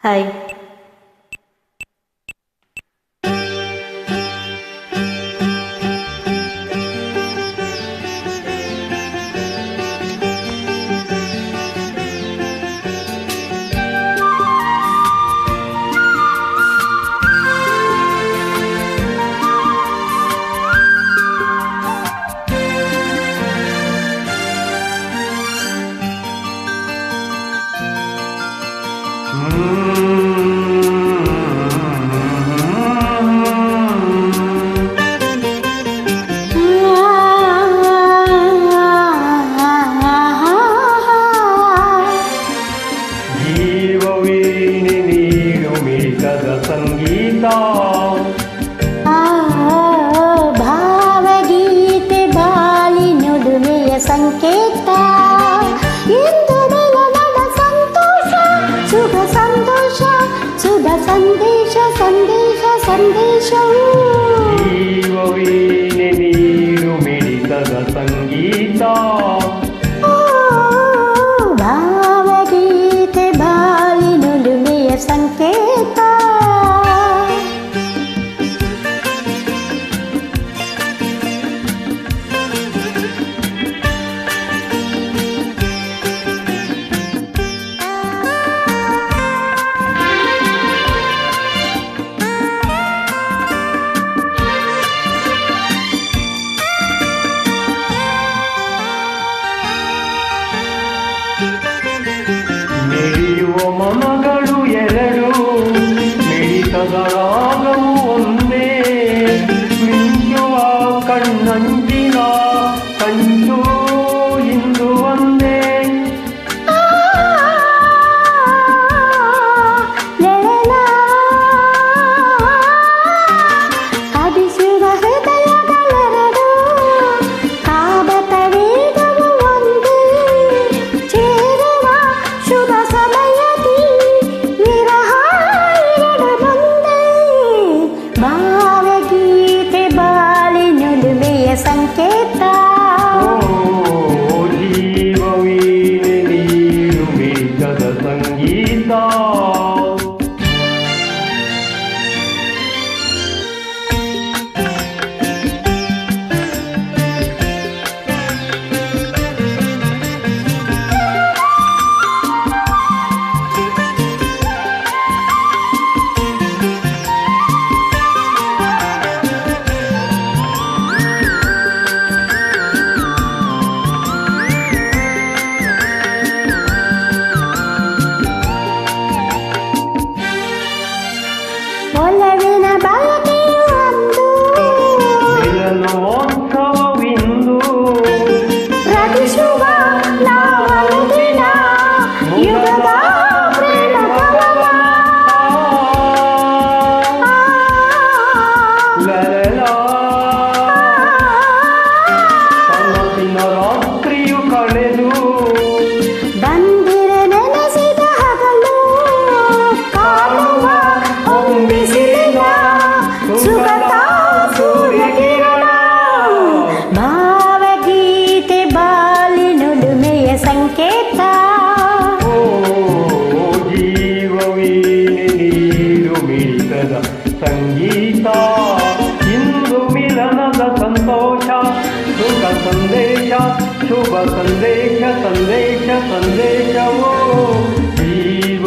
Hi. ಜೀವವೀಣೆ ನೀಡು ಮಿಡಿತದ ಸಂಗೀತ, ಭಾವಗೀತೆ ಬಾಳಿನುಡುಮೆಯ ಸಂಕೇತ, ಇಂದು ಮಿಲನದ ಸಂತೋಷ, ಶುಭ ಸಂತೋಷ, ಶುಭ ಸಂದೇಶ, ಸಂದೇಶ ಸಂದೇಶವು. ಜೀವವೀಣೆ ನೀಡು ಮಿಡಿತದ ಸಂಗೀತ, ಭಾವಗೀತೆ ಬಾಳಿನುಡುಮೆಯ ಸಂಕೇತ. ಮಿಡಿಯುವ ಮನಗಳು ಎರಡು, ಮಿಡಿತದ ರಾಗವು ಒಂದೇ, ಮಿಂಚುವ ಕಣ್ಣಂಚಿನ ಕಂಚು ಇಂದು ಒಂದೇ. ಕದಿಸುವ ಹೃದಯಗಳೆರಡು, ಕಾಬತ ವೇಗವು ಒಂದೇ, ಸೇರುವ ಶುಭ ಸಮಯದಿ ವಿರಹ ಎರಡು ಒಂದೇ. ಭಾವಗೀತೆ ಬಾಳಿನುಡುಮೆಯ ಸಂಕೇತ, ಜೀವವೀಣೆ ನೀಡು ಮಿಡಿತದ ಸಂಗೀತ. ಒಲವಿನ ಬಯಕೆಯು ಒಂದು, ಮಿಲನೋತ್ಸವವಿಂದು, ರಚಿಸುವ ನಾವನು ದಿನ, ಯುಗದ ಪ್ರೇಮ ಕವನ. ಲಲಲಾ, ಕನಸಿನ ರಾತ್ರಿಯು ಕಳೆದು, ಬಂದಿರ ನೆನೆಸಿದ ಹಗಲು, ಕಾಣುವ ಹೊಂಬಿಸಿಲಿನ ಸುಖದ ಸೂರ್ಯಕಿರಣ. ಭಾವಗೀತೆ ಬಾಳಿನುಡುಮೆಯ ಸಂಕೇತ, ಓ ಜೀವವೀಣೆ ನೀಡು ಮಿಡಿತದ ಸಂಗೀತ, ಇಂದು ಮಿಲನದ ಸಂತೋಷ, ಸುಖ ಸಂದೇಶ, ಶುಭ ಸಂದೇಶ, ಸಂದೇಶ ಸಂದೇಶವೋ ಜೀವ